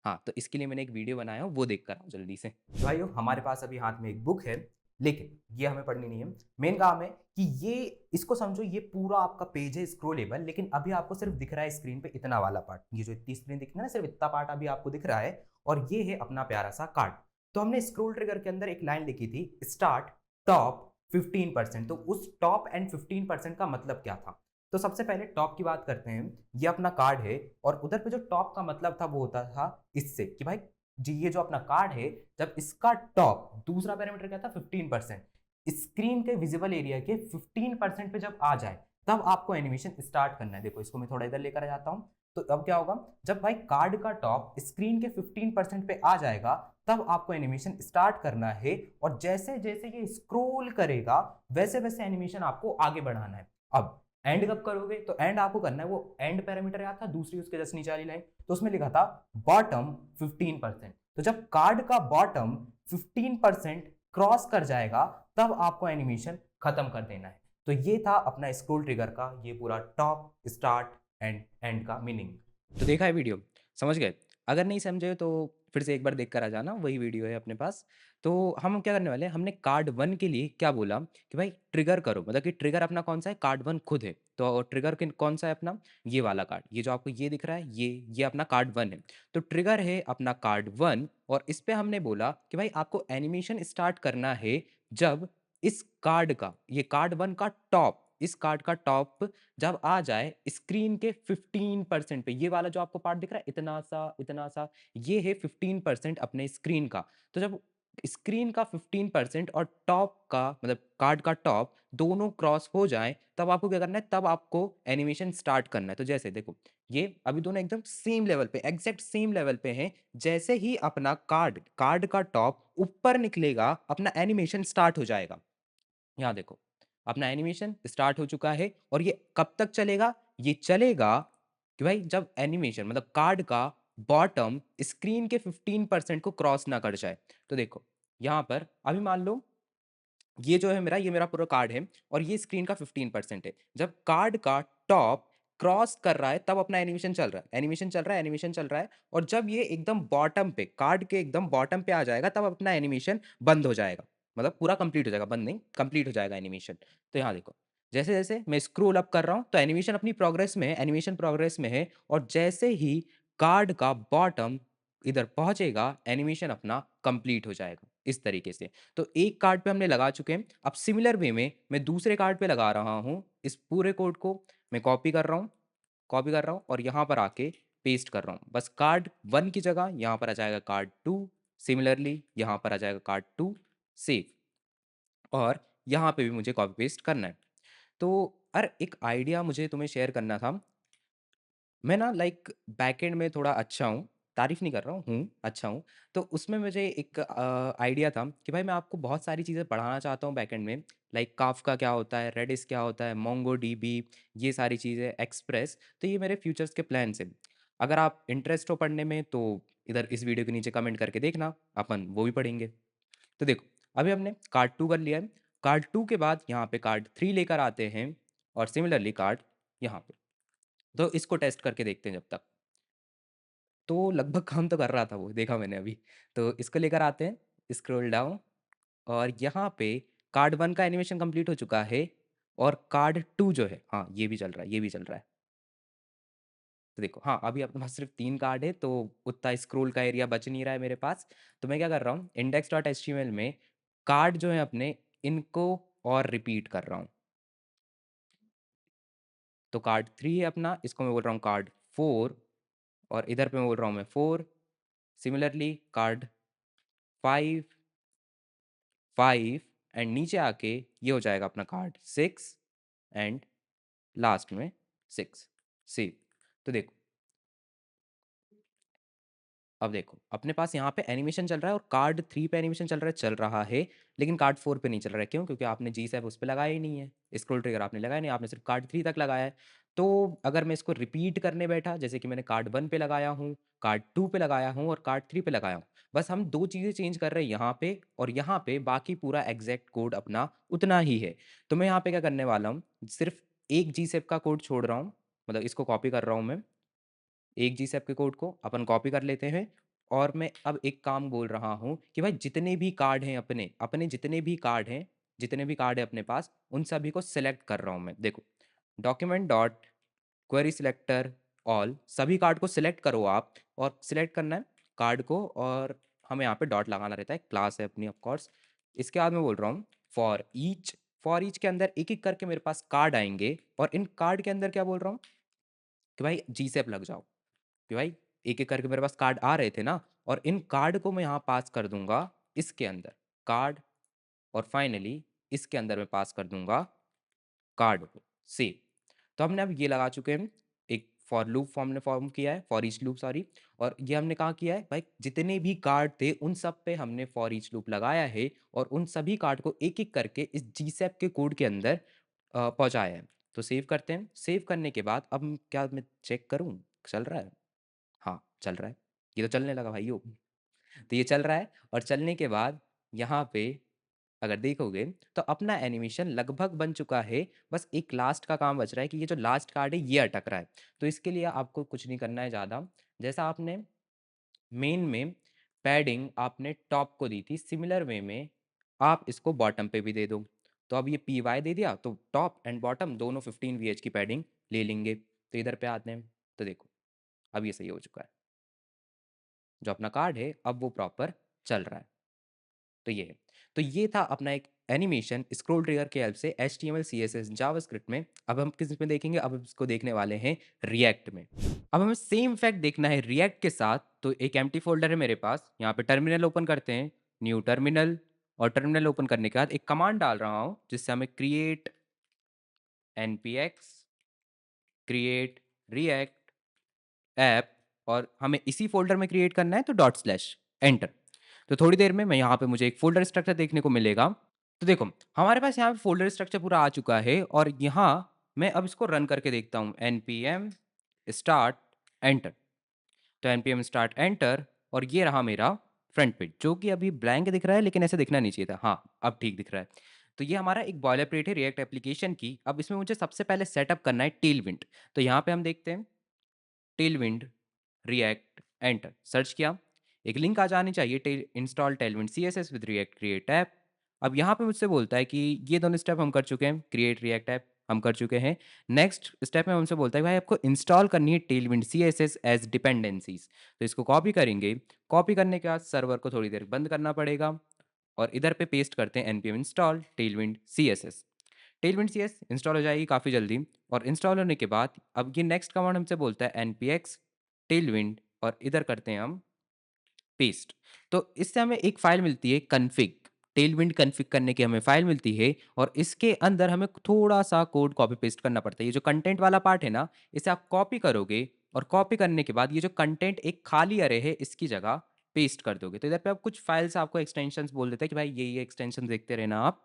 हाँ, तो इसके लिए मैंने एक वीडियो बनाया है, वो देख कर आओ जल्दी से। भाइयों, हमारे पास अभी हाथ में एक बुक है, लेकिन ये हमें पढ़नी नहीं है। मेन काम है कि ये, इसको समझो, ये पूरा आपका पेज है स्क्रोलेबल, लेकिन अभी आपको सिर्फ दिख रहा है स्क्रीन पे इतना वाला पार्ट। ये जो इतनी स्क्रीन दिख रही है ना, सिर्फ इतना पार्ट अभी आपको दिख रहा है, और ये है अपना प्यारा सा कार्ड। तो हमने स्क्रोल ट्रिगर के अंदर एक लाइन लिखी थी, स्टार्ट टॉप 15%। तो उस टॉप एंड 15% का मतलब क्या था? तो सबसे पहले टॉप की बात करते हैं। ये अपना कार्ड है, और उधर पे जो टॉप का मतलब था वो होता था इससे कि भाई जी, ये जो अपना कार्ड है, जब इसका टॉप, दूसरा पैरामीटर क्या था, 15%, स्क्रीन के विजिबल एरिया के 15% पे जब आ जाए तब आपको एनिमेशन स्टार्ट करना है। देखो इसको मैं थोड़ा इधर लेकर आ जाता हूँ। तो अब क्या होगा, जब भाई कार्ड का टॉप स्क्रीन के 15% पे आ जाएगा तब आपको एनिमेशन स्टार्ट करना है, और जैसे जैसे ये स्क्रोल करेगा वैसे वैसे एनिमेशन आपको आगे बढ़ाना है। अब एंड कब करोगे, तो एंड आपको करना है, वो एंड पैरामीटर याद था दूसरी उसके जस्ट नीचे वाली लाइन, तो उसमें लिखा था बॉटम 15%। तो जब कार्ड का बॉटम 15% क्रॉस कर जाएगा तब आपको एनिमेशन खत्म कर देना है। तो ये था अपना स्क्रोल ट्रिगर का ये पूरा टॉप, स्टार्ट एंड एंड का मीनिंग। तो देखा है वीडियो, समझ गए? अगर नहीं समझे तो फिर से एक बार देख कर आ जाना, वही वीडियो है अपने पास। तो हम क्या करने वाले हैं, हमने कार्ड 1 के लिए क्या बोला कि भाई ट्रिगर करो, मतलब कि ट्रिगर अपना कौन सा है, कार्ड 1 खुद है। तो ट्रिगर कौन सा है अपना, ये वाला कार्ड, ये जो आपको ये दिख रहा है, ये अपना कार्ड 1 है। तो ट्रिगर है अपना कार्ड 1, और इस पे हमने बोला कि भाई आपको एनिमेशन स्टार्ट करना है जब इस कार्ड का, ये कार्ड 1 का टॉप, इस कार्ड का टॉप जब आ जाए स्क्रीन के 15% पे, ये वाला जो आपको पार्ट दिख रहा है इतना सा इतना सा, ये है 15% अपने स्क्रीन का। तो जब स्क्रीन का 15% और टॉप का मतलब कार्ड का टॉप दोनों क्रॉस हो जाए तब आपको क्या करना है, तब आपको एनिमेशन स्टार्ट करना है। तो जैसे देखो, ये अभी दोनों एकदम सेम लेवल पे, एग्जैक्ट सेम लेवल पे हैं। जैसे ही अपना कार्ड कार्ड का टॉप ऊपर निकलेगा अपना एनिमेशन स्टार्ट हो जाएगा। यहाँ देखो, अपना एनिमेशन स्टार्ट हो चुका है, और ये कब तक चलेगा, ये चलेगा कि भाई जब एनिमेशन मतलब कार्ड का बॉटम स्क्रीन के 15% को क्रॉस ना कर जाए। तो देखो यहाँ पर अभी मान लो ये जो है मेरा, ये मेरा पूरा कार्ड है, और ये स्क्रीन का 15% है। जब कार्ड का टॉप क्रॉस कर रहा है तब अपना एनिमेशन चल रहा है, एनिमेशन चल रहा है, एनिमेशन चल रहा है, और जब ये एकदम बॉटम पे, कार्ड के एकदम बॉटम पे आ जाएगा तब अपना एनिमेशन बंद हो जाएगा। मतलब पूरा कंप्लीट हो जाएगा, बंद नहीं, कंप्लीट हो जाएगा एनिमेशन। तो यहाँ देखो, जैसे जैसे मैं स्क्रोल अप कर रहा हूँ तो एनिमेशन अपनी प्रोग्रेस में है, एनिमेशन प्रोग्रेस में है, और जैसे ही कार्ड का बॉटम इधर पहुंचेगा एनिमेशन अपना कंप्लीट हो जाएगा, इस तरीके से। तो एक कार्ड पे हमने लगा चुके हैं। अब सिमिलर वे में मैं दूसरे कार्ड पे लगा रहा हूँ। इस पूरे कोड को मैं कॉपी कर रहा हूँ, कॉपी कर रहा हूँ, और यहाँ पर आके पेस्ट कर रहा हूँ। बस कार्ड 1 की जगह यहाँ पर आ जाएगा कार्ड 2, सिमिलरली यहाँ पर आ जाएगा कार्ड 2, सेव, और यहाँ पे भी मुझे कॉपी पेस्ट करना है। तो अरे एक आइडिया मुझे तुम्हें शेयर करना था। मैं ना लाइक बैकएंड में थोड़ा अच्छा हूँ, तारीफ़ नहीं कर रहा हूँ, अच्छा हूँ। तो उसमें मुझे एक आइडिया था कि भाई मैं आपको बहुत सारी चीज़ें पढ़ाना चाहता हूँ बैकएंड में, लाइक काफ़का क्या होता है, रेडिस क्या होता है, मोंगोडीबी, ये सारी चीज़ें, एक्सप्रेस। तो ये मेरे फ्यूचर्स के प्लान्स हैं। अगर आप इंटरेस्ट हो पढ़ने में तो इधर इस वीडियो के नीचे कमेंट करके देखना, अपन वो भी पढ़ेंगे। तो देखो, अभी हमने कार्ड 2 कर लिया है। कार्ड 2 के बाद यहाँ पे कार्ड 3 लेकर आते हैं और सिमिलरली कार्ड यहाँ पे। तो इसको टेस्ट करके देखते हैं जब तक। तो लगभग काम तो कर रहा था वो, देखा मैंने अभी। तो इसको लेकर आते हैं, स्क्रॉल डाउन और यहाँ पे कार्ड 1 का एनिमेशन कंप्लीट हो चुका है और कार्ड 2 जो है, हाँ, ये भी चल रहा है, ये भी चल रहा है। तो देखो, हाँ, अभी अपने पास सिर्फ़ 3 कार्ड है, तो उतना स्क्रॉल का एरिया बच नहीं रहा है मेरे पास। तो मैं क्या कर रहा हूँ, index.html में कार्ड जो है अपने, इनको और रिपीट कर रहा हूँ। तो कार्ड 3 है अपना, इसको मैं बोल रहा हूँ कार्ड 4 और इधर पे मैं बोल रहा हूँ मैं 4। सिमिलरली कार्ड 5, 5 एंड नीचे आके ये हो जाएगा अपना कार्ड 6 एंड लास्ट में 6। सेव। तो देखो, अब देखो, अपने पास यहाँ पे एनिमेशन चल रहा है और कार्ड 3 पे एनिमेशन चल रहा है, लेकिन कार्ड 4 पे नहीं चल रहा है। क्यों? क्योंकि आपने जी सैप उस पे लगाया ही नहीं है। स्क्रॉल ट्रिगर आपने लगाया नहीं, आपने सिर्फ़ कार्ड 3 तक लगाया है। तो अगर मैं इसको रिपीट करने बैठा, जैसे कि मैंने कार्ड 1 पे लगाया हूँ, कार्ड 2 पे लगाया हूँ और कार्ड 3 पे लगाया हूँ। बस हम 2 चीज़ें चेंज कर रहे हैं यहाँ पे और यहाँ पे, बाकी पूरा एग्ज़ैक्ट कोड अपना उतना ही है। तो मैं यहाँ पे क्या करने वाला हूँ, सिर्फ़ एक जी सैप का कोड छोड़ रहा हूँ, मतलब इसको कॉपी कर रहा हूँ मैं। एक जीसैप के कोड को अपन कॉपी कर लेते हैं और मैं अब एक काम बोल रहा हूँ कि भाई जितने भी कार्ड हैं अपने अपने जितने भी कार्ड हैं, जितने भी कार्ड है अपने पास, उन सभी को सिलेक्ट कर रहा हूँ मैं। देखो, document dot query selector all, सभी कार्ड को सिलेक्ट करो आप, और सिलेक्ट करना है कार्ड को, और हमें यहाँ पे डॉट लगाना रहता है, क्लास है अपनी ऑफ कोर्स। इसके बाद मैं बोल रहा हूँ फॉर ईच के अंदर एक एक करके मेरे पास कार्ड आएंगे और इन कार्ड के अंदर क्या बोल रहा हूँ कि भाई जी सैप लग जाओ। कि भाई एक-एक करके मेरे पास कार्ड आ रहे थे ना, और इन कार्ड को मैं यहाँ पास कर दूंगा इसके अंदर, कार्ड, और फाइनली इसके अंदर मैं पास कर दूंगा कार्ड को, सेव। तो हमने अब ये लगा चुके हैं, एक फॉर लूप हमने फॉर्म किया है, फॉर ईच लूप सॉरी। और ये हमने कहा किया है भाई, जितने भी कार्ड थे उन सब पे हमने फॉर ईच लूप लगाया है और उन सभी कार्ड को एक एक करके इस जीसैप के कोड के अंदर पहुंचाया है। तो सेव करते हैं। सेव करने के बाद अब क्या मैं चेक करूं, चल रहा है? हाँ, चल रहा है। ये तो चलने लगा भाइयों। तो ये चल रहा है और चलने के बाद यहाँ पे अगर देखोगे तो अपना एनिमेशन लगभग बन चुका है। बस एक लास्ट का काम बच रहा है कि ये जो लास्ट कार्ड है ये अटक रहा है। तो इसके लिए आपको कुछ नहीं करना है ज़्यादा। जैसा आपने मेन में पैडिंग आपने टॉप को दी थी, सिमिलर वे में आप इसको बॉटम पे भी दे दो। तो अब ये पी वाई दे दिया तो टॉप एंड बॉटम दोनों 15 वी की पैडिंग ले लेंगे। तो इधर पे आते हैं, तो देखो अब ये सही हो चुका है। जो अपना कार्ड है अब वो प्रॉपर चल रहा है। तो ये है। तो ये था अपना एक एनिमेशन स्क्रॉल ट्रिगर के हेल्प से HTML CSS जावास्क्रिप्ट में। अब हम किस में देखेंगे, अब हम इसको देखने वाले हैं रिएक्ट में। अब हमें सेम इफेक्ट देखना है रिएक्ट के साथ। तो एक एम्प्टी फोल्डर है मेरे पास, यहाँ पे टर्मिनल ओपन करते हैं, न्यू टर्मिनल, और टर्मिनल ओपन करने के बाद एक कमांड डाल रहा हूँ जिससे हमें create npx create react app, और हमें इसी फ़ोल्डर में क्रिएट करना है, तो डॉट स्लैश एंटर। तो थोड़ी देर में मैं यहाँ पे मुझे एक फ़ोल्डर स्ट्रक्चर देखने को मिलेगा। तो देखो, हमारे पास यहाँ पे फ़ोल्डर स्ट्रक्चर पूरा आ चुका है और यहाँ मैं अब इसको रन करके देखता हूँ, npm स्टार्ट एंटर। तो npm स्टार्ट एंटर और ये रहा मेरा फ्रंट पेज, जो कि अभी ब्लैंक दिख रहा है लेकिन ऐसे दिखना नहीं चाहिए था। हाँ, अब ठीक दिख रहा है। तो ये हमारा एक बॉयलर प्लेट है रिएक्ट एप्लीकेशन की। अब इसमें मुझे सबसे पहले सेटअप करना है टेलविंड। तो यहाँ पे हम देखते हैं टेलविंड रिएक्ट एंटर, सर्च किया, एक लिंक आ जानी चाहिए, install Tailwind CSS with react create app. अब यहाँ पे मुझसे बोलता है कि ये दोनों स्टेप हम कर चुके हैं, क्रिएट रिएक्ट ऐप हम कर चुके हैं। नेक्स्ट स्टेप में हमसे बोलता है भाई आपको इंस्टॉल करनी है टेलविंड CSS एज डिपेंडेंसीज। तो इसको कॉपी करेंगे, कॉपी करने के बाद सर्वर को थोड़ी देर बंद करना पड़ेगा और इधर पे पेस्ट करते हैं npm install Tailwind CSS। Tailwind CS install हो जाएगी काफ़ी जल्दी, और इंस्टॉल होने के बाद अब ये नेक्स्ट कमांड हमसे बोलता है npx टेलविंड, और इधर करते हैं हम पेस्ट। तो इससे हमें एक फाइल मिलती है कन्फिग, टेलविंड कन्फिग करने की हमें फाइल मिलती है, और इसके अंदर हमें थोड़ा सा कोड कॉपी पेस्ट करना पड़ता है। ये जो कंटेंट वाला पार्ट है ना, इसे आप कॉपी करोगे और कॉपी करने के बाद ये जो कंटेंट एक खाली अरे है इसकी जगह पेस्ट कर दोगे। तो इधर पे आप कुछ फाइल्स आपको एक्सटेंशंस बोल देते हैं कि भाई ये एक्सटेंशन देखते रहना आप,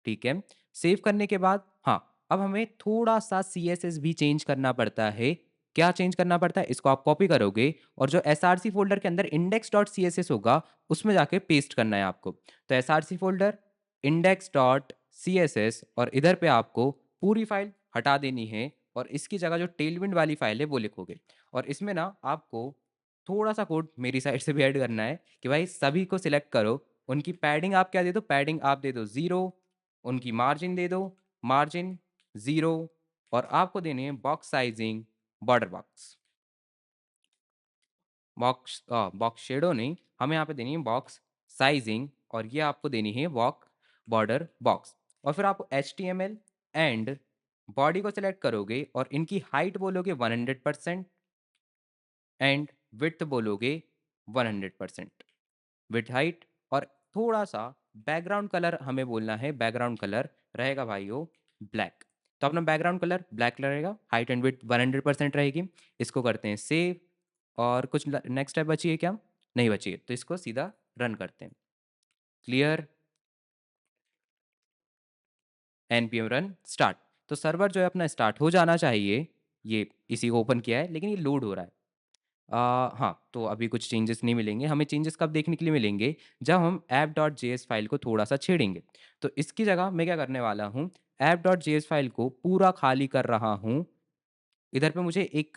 ठीक है। सेव करने के बाद हाँ, अब हमें थोड़ा सा CSS भी चेंज करना पड़ता है क्या चेंज करना पड़ता है, इसको आप कॉपी करोगे और जो एसआरसी फ़ोल्डर के अंदर index.css होगा, उसमें जाके पेस्ट करना है आपको। तो एसआरसी फ़ोल्डर, index.css और इधर पे आपको पूरी फ़ाइल हटा देनी है और इसकी जगह जो टेलविंड वाली फ़ाइल है, वो लिखोगे। और इसमें ना आपको थोड़ा-सा कोड मेरी साइड से भी ऐड करना है कि भाई सभी को सिलेक्ट करो, उनकी पैडिंग आप क्या दे दो, पैडिंग आप दे दो 0, उनकी मार्जिन दे दो, मार्जिन 0 और आपको देनी है box sizing border box. Box shadow नहीं, हमें यहाँ पे देनी है बॉक्स साइज़िंग और ये आपको देनी है बॉर्डर बॉक्स। और फिर आप एचटीएमएल एंड बॉडी को सिलेक्ट करोगे और इनकी हाइट बोलोगे 100% एंड विड्थ बोलोगे 100%। विड्थ हाइट और थोड़ा-सा बैकग्राउंड कलर हमें बोलना है, बैकग्राउंड कलर रहेगा भाइयों ब्लैक। तो अपना बैकग्राउंड कलर ब्लैक रहेगा, हाइट एंड विड्थ 100% रहेगी। इसको करते हैं सेव और कुछ ल नेक्स्ट स्टेप बची है क्या? नहीं बची है, तो इसको सीधा रन करते हैं। Clear NPM run start. तो सर्वर जो है अपना स्टार्ट हो जाना चाहिए। ये इसी को ओपन किया है, लेकिन ये लोड हो रहा है। हाँ, तो अभी कुछ चेंजेस नहीं मिलेंगे। हमें चेंजेस कब देखने के लिए मिलेंगे? जब हम app.js फ़ाइल को थोड़ा-सा छेड़ेंगे। तो इसकी जगह मैं क्या करने वाला हूँ, app.js फ़ाइल को पूरा खाली कर रहा हूँ। इधर पे मुझे एक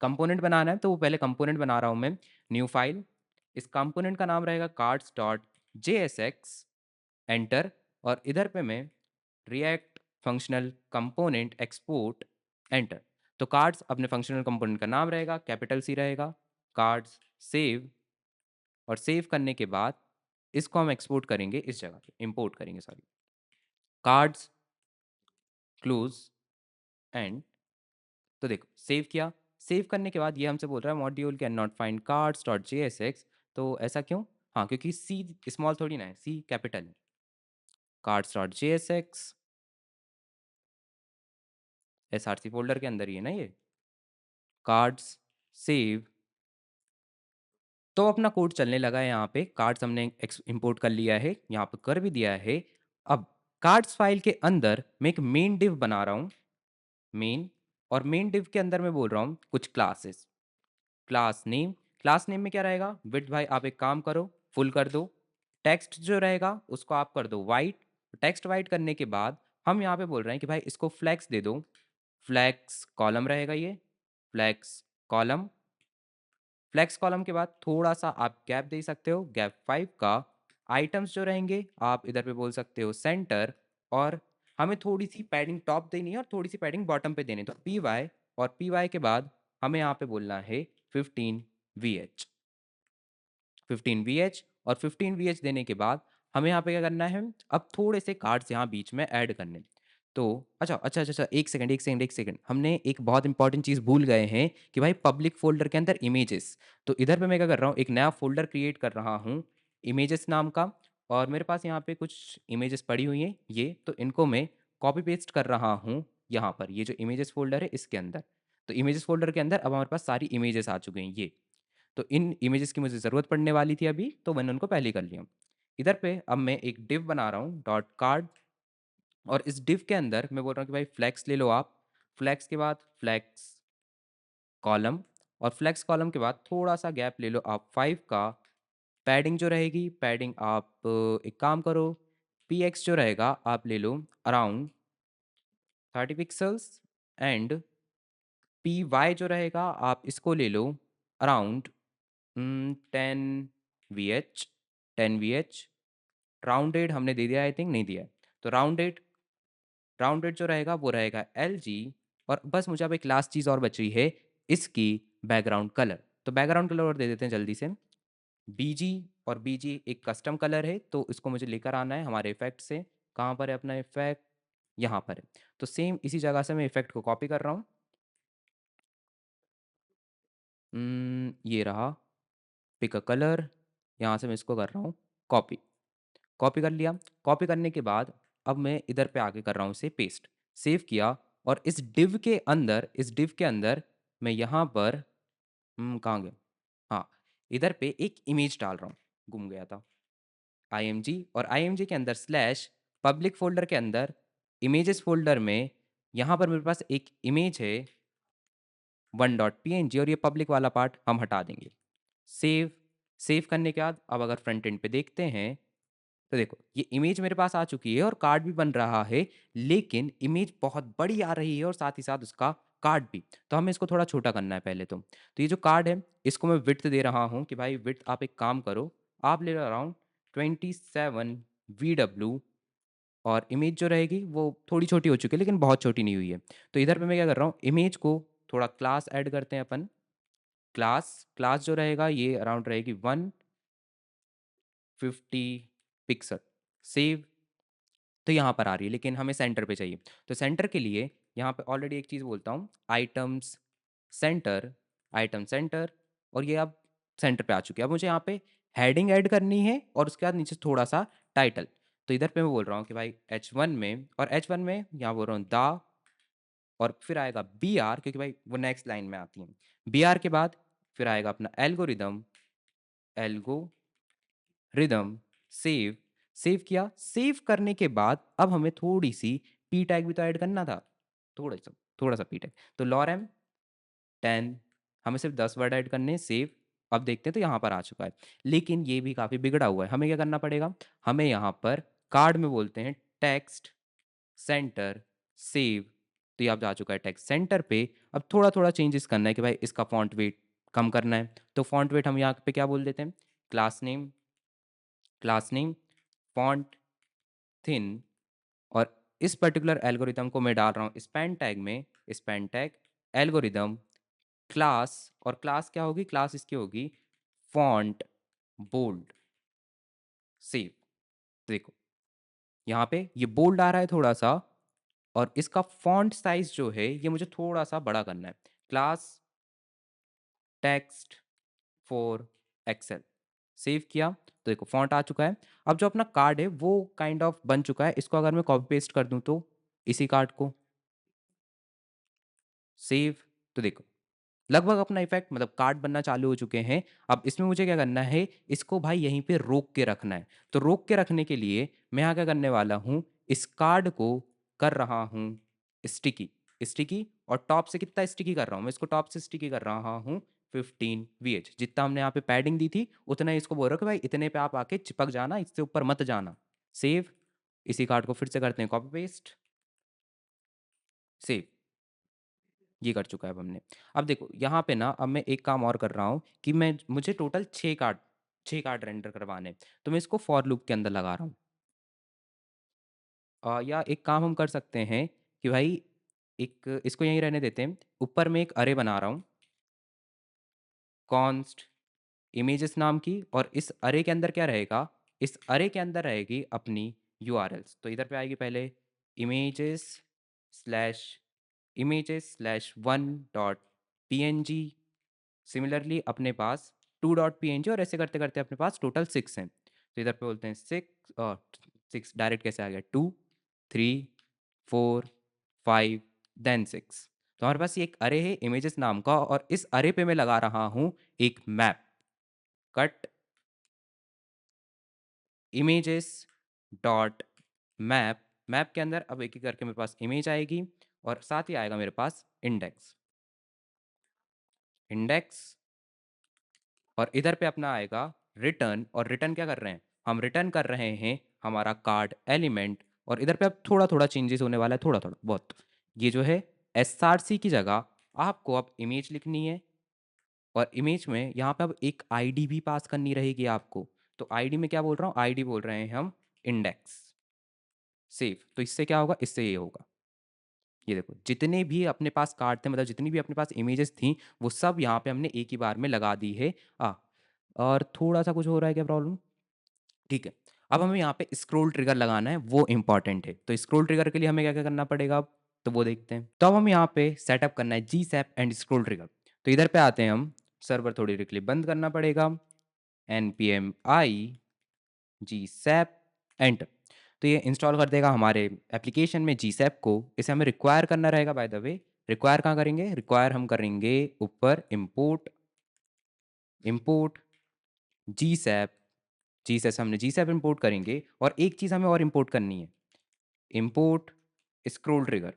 कंपोनेंट बनाना है, तो वो पहले कंपोनेंट बना रहा हूँ मैं, न्यू फ़ाइल। इस कंपोनेंट का नाम रहेगा cards.jsx, एंटर और इधर पे मैं react functional component export, enter. तो कार्ड्स अपने फंक्शनल कंपोनेंट का नाम रहेगा, कैपिटल सी रहेगा, कार्ड्स सेव और सेव करने के बाद इसको हम एक्सपोर्ट करेंगे इस जगह पे, इंपोर्ट करेंगे सॉरी, कार्ड्स क्लोज एंड। तो देखो सेव किया, सेव करने के बाद ये हमसे बोल रहा है module can not find cards dot JSX. तो ऐसा क्यों? हाँ, क्योंकि सी स्मॉल थोड़ी ना है, सी कैपिटल है। Cards dot JSX SRC folder के अंदर ही है ना ये। Cards save. तो अपना कोड चलने लगा है यहाँ पे, कार्ड्स हमने इंपोर्ट कर लिया है, यहाँ पे कर भी दिया है। अब कार्ड्स फाइल के अंदर मैं एक मेन डिव बना रहा हूँ, मेन। और मेन डिव के अंदर मैं बोल रहा हूँ कुछ क्लासेस। क्लास नेम में क्या रहेगा? विड्थ भाई आप एक काम करो, फुल कर दो। टेक्स्ट जो रहेगा उसको आप कर दो वाइट। टेक्स्ट वाइट करने के बाद हम यहाँ पे बोल रहे हैं कि भाई इसको फ्लैक्स दे दो। फ्लैक्स कॉलम रहेगा ये, फ्लैक्स कॉलम। फ्लेक्स कॉलम के बाद थोड़ा-सा आप गैप दे सकते हो, गैप 5 का। आइटम्स जो रहेंगे आप इधर पे बोल सकते हो सेंटर और हमें थोड़ी-सी पैडिंग टॉप देनी है और थोड़ी-सी पैडिंग बॉटम पे देनी है। तो पीवाई और पीवाई के बाद हमें यहाँ पे बोलना है 15 वीएच। 15 वीएच और 15 वीएच देने के बाद हमें यहाँ पे क्या करना है, अब थोड़े से कार्ड्स यहाँ बीच में ऐड करने हैं। तो अच्छा, 1 सेकंड, हमने एक बहुत इंपॉर्टेंट चीज़ भूल गए हैं कि भाई पब्लिक फ़ोल्डर के अंदर इमेजेस। तो इधर पे मैं क्या कर रहा हूँ, एक नया फ़ोल्डर क्रिएट कर रहा हूँ, इमेजेस नाम का। और मेरे पास यहाँ पे कुछ इमेजेस पड़ी हुई हैं ये, तो इनको मैं कॉपी पेस्ट कर रहा हूँ यहाँ पर, ये जो इमेजेस फ़ोल्डर है इसके अंदर। तो इमेजेस फ़ोल्डर के अंदर अब हमारे पास सारी इमेजेस आ चुके हैं ये। तो इन इमेजेस की मुझे ज़रूरत पड़ने वाली थी अभी, तो मैंने उनको पहले ही कर लिया। इधर पे अब मैं एक डिव बना रहा हूँ डॉट कार्ड और इस डिव के अंदर मैं बोल रहा हूँ कि भाई फ्लेक्स ले लो आप। फ्लेक्स के बाद फ्लेक्स कॉलम और फ्लेक्स कॉलम के बाद थोड़ा-सा गैप ले लो आप 5 का। पैडिंग जो रहेगी, पैडिंग आप एक काम करो, पीएक्स जो रहेगा आप ले लो अराउंड 30 पिक्सेल्स एंड पीवाई जो रहेगा आप इसको ले लो अराउंड 10 वीएच। 10 वीएच। राउंडेड हमने दे दिया, आई थिंक नहीं दिया है। तो राउंडेड जो रहेगा वो रहेगा एलजी। और बस मुझे अब एक लास्ट चीज़ और बची है, इसकी बैकग्राउंड कलर। तो बैकग्राउंड कलर और दे देते हैं जल्दी से, बीजी। और बीजी एक कस्टम कलर है, तो इसको मुझे लेकर आना है हमारे इफेक्ट से। कहाँ पर है अपना इफेक्ट? यहाँ पर है। तो सेम इसी जगह से मैं इफेक्ट को कॉपी कर रहा हूँ। ये रहा पिक अ कलर। यहाँ से मैं इसको कर रहा हूँ कॉपी। कॉपी कर लिया। कॉपी करने के बाद अब मैं इधर पे आके कर रहा हूँ इसे पेस्ट। सेव किया और इस डिव के अंदर मैं यहाँ पर कहाँ गया? हाँ, इधर पे एक इमेज डाल रहा हूँ, गुम गया था। आईएमजी और आईएमजी के अंदर स्लैश पब्लिक फ़ोल्डर के अंदर इमेजेस फ़ोल्डर में यहाँ पर मेरे पास एक इमेज है, वन डॉट png, और ये पब्लिक वाला पार्ट हम हटा देंगे। सेव सेव करने के बाद अब अगर फ्रंट एंड पे देखते हैं, तो देखो ये इमेज मेरे पास आ चुकी है और कार्ड भी बन रहा है, लेकिन इमेज बहुत बड़ी आ रही है और साथ ही साथ उसका कार्ड भी। तो हमें इसको थोड़ा छोटा करना है पहले तो ये जो कार्ड है इसको मैं विड्थ दे रहा हूँ कि भाई विड्थ आप एक काम करो, आप ले लो अराउंड 27 VW, और इमेज जो रहेगी वो थोड़ी छोटी हो चुकी है लेकिन बहुत छोटी नहीं हुई है। तो इधर पे मैं क्या कर रहा हूँ, इमेज को थोड़ा क्लास ऐड करते हैं अपन। क्लास क्लास जो रहेगा ये अराउंड रहेगी 150 पिक्सल। सेव, तो यहाँ पर आ रही है लेकिन हमें सेंटर पे चाहिए। तो सेंटर के लिए यहाँ पे ऑलरेडी एक चीज़ बोलता हूँ, आइटम्स सेंटर, आइटम सेंटर, और ये अब सेंटर पे आ चुकी है। अब मुझे यहाँ पे हेडिंग ऐड करनी है और उसके बाद नीचे थोड़ा सा टाइटल। तो इधर पे मैं बोल रहा हूँ कि भाई H1 में, और H1 में यहाँ बोल रहा हूँ द, और फिर आएगा बी आर, क्योंकि भाई वो नेक्स्ट लाइन में आती है। बी आर के बाद फिर आएगा अपना algorithm, algo rhythm, save. Save किया, सेव करने के बाद अब हमें थोड़ी सी पी टैग भी तो ऐड करना था, थोड़ा सा पी टैग। तो लॉरम 10, हमें सिर्फ 10 वर्ड ऐड करने हैं। सेव, अब देखते हैं तो यहाँ पर आ चुका है, लेकिन ये भी काफ़ी बिगड़ा हुआ है। हमें क्या करना पड़ेगा, हमें यहाँ पर कार्ड में बोलते हैं टेक्स्ट सेंटर सेव। तो ये अब जा चुका है टेक्स्ट सेंटर पे। अब थोड़ा थोड़ा चेंजेस करना है कि भाई इसका फॉन्ट वेट कम करना है। तो फॉन्ट वेट हम यहाँ पे क्या बोल देते हैं, class name, class name font thin, और इस पर्टिकुलर एल्गोरिदम को मैं डाल रहा हूँ स्पैन टैग में, स्पैन टैग एल्गोरिदम क्लास, और क्लास क्या होगी, क्लास इसकी होगी फॉन्ट बोल्ड। सेव, देखो यहाँ पे ये बोल्ड आ रहा है थोड़ा सा, और इसका फॉन्ट साइज जो है ये मुझे थोड़ा सा बड़ा करना है। Class text for excel, save किया तो देखो फॉन्ट आ चुका है। अब जो अपना कार्ड है वो काइंड ऑफ बन चुका है। इसको अगर मैं कॉपी पेस्ट कर दूं तो इसी कार्ड को सेव, तो देखो लगभग अपना इफेक्ट मतलब कार्ड बनना चालू हो चुके हैं। अब इसमें मुझे क्या करना है, इसको भाई यहीं पे रोक के रखना है। तो रोक के रखने के लिए मैं यहाँ क्या करने वाला हूँ, इस कार्ड को कर रहा हूँ स्टिकी, स्टिकी, और टॉप से कितना स्टिकी कर रहा हूँ मैं, इसको टॉप से स्टिकी कर रहा हूँ 15 VH। जितना हमने यहाँ पे पैडिंग दी थी उतना ही इसको बोल रहा कि भाई इतने पे आप आके चिपक जाना, इससे ऊपर मत जाना। सेव, इसी कार्ड को फिर से करते हैं कॉपी पेस्ट, सेव, ये कर चुका है अब हमने। अब देखो यहाँ पे ना अब मैं एक काम और कर रहा हूँ कि मैं मुझे टोटल 6 कार्ड रेंडर करवाने हैं। तो मैं इसको फॉर लूप के अंदर लगा रहा हूँ। या एक काम हम कर सकते हैं कि भाई एक इसको यहीं रहने देते हैं, ऊपर मैं एक अरे बना रहा हूँ कॉन्स्ट इमेजेस नाम की, और इस अरे के अंदर क्या रहेगा, इस अरे के अंदर रहेगी अपनी URLs। तो इधर पे आएगी पहले images slash images slash 1.png। Similarly अपने पास 2.png, और ऐसे करते करते अपने पास टोटल 6 हैं। तो इधर पे बोलते हैं 6 डायरेक्ट कैसे आ गया, 2 3 4 5 देन 6। तो हमारे पास ये एक अरे है इमेजेस नाम का, और इस अरे पे मैं लगा रहा हूँ एक map, cut images dot map. Map के अंदर अब एक एक करके मेरे पास इमेज आएगी, और साथ ही आएगा मेरे पास इंडेक्स, इंडेक्स, और इधर पे अपना आएगा रिटर्न। और रिटर्न क्या कर रहे हैं, हम रिटर्न कर रहे हैं हमारा कार्ड एलिमेंट। और इधर पे अब थोड़ा थोड़ा चेंजेस होने वाला है, थोड़ा थोड़ा बहुत। ये जो है SRC की जगह आपको अब इमेज लिखनी है, और इमेज में यहाँ पे अब एक आईडी भी पास करनी रहेगी आपको। तो आईडी में क्या बोल रहा हूँ, आईडी बोल रहे हैं हम इंडेक्स। सेव, तो इससे क्या होगा, इससे ये होगा, ये देखो जितने भी अपने पास कार्ड थे, मतलब जितनी भी अपने पास इमेजेस थी वो सब यहाँ पे हमने एक ही बार में लगा दी है। और थोड़ा सा कुछ हो रहा है क्या प्रॉब्लम, ठीक है। अब हमें यहाँ पे स्क्रोल ट्रिगर लगाना है, वो इंपॉर्टेंट है। तो स्क्रोल ट्रिगर के लिए हमें क्या क्या करना पड़ेगा अब, तो वो देखते हैं। तो अब हम यहाँ पे सेटअप करना है जी सैप एंड स्क्रोल ट्रिगर। तो इधर पे आते हैं हम, सर्वर थोड़ी देर के लिए बंद करना पड़ेगा, npm i GSAP enter. तो ये इंस्टॉल कर देगा हमारे एप्लीकेशन में जी सैप को। इसे हमें रिक्वायर करना रहेगा, बाय द वे रिक्वायर कहाँ करेंगे, रिक्वायर हम करेंगे ऊपर इम्पोर्ट, इम्पोर्ट जी सैप, जी से हमने जी सैप इम्पोर्ट करेंगे। और एक चीज़ हमें और इम्पोर्ट करनी है, import scroll trigger,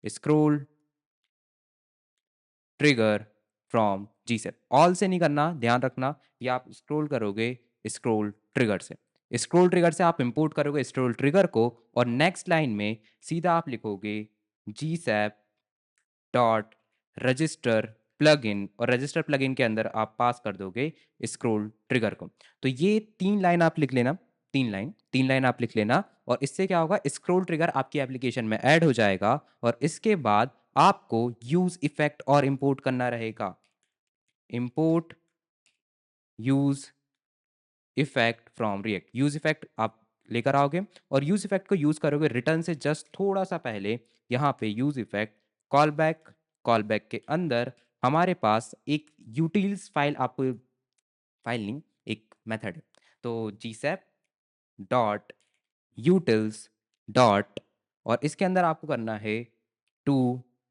scroll trigger from GSAP. All से नहीं करना, ध्यान रखना। ये आप स्क्रॉल करोगे स्क्रॉल ट्रिगर से। स्क्रॉल ट्रिगर से आप इंपोर्ट करोगे स्क्रॉल ट्रिगर को, और नेक्स्ट लाइन में सीधा आप लिखोगे जीसैप डॉट रजिस्टर प्लगइन, और रजिस्टर प्लगइन के अंदर आप पास कर दोगे स्क्रॉल ट्रिगर को। तो ये 3 लाइन आप लिख लेना, 3 लाइन आप लिख लेना, और इससे क्या होगा, स्क्रॉल ट्रिगर आपकी एप्लीकेशन में ऐड हो जाएगा, और इसके बाद आपको यूज इफेक्ट और इंपोर्ट करना रहेगा। Import use effect from react. Use effect आप लेकर आओगे, और यूज इफेक्ट को यूज करोगे रिटर्न से जस्ट थोड़ा सा पहले। यहाँ पे use effect call back, call back के अंदर हमारे पास एक यूटिल्स फाइल, आपको फाइल नहीं, एक मेथड है। तो जीसैप डॉट यूटिल्स डॉट, और इसके अंदर आपको करना है टू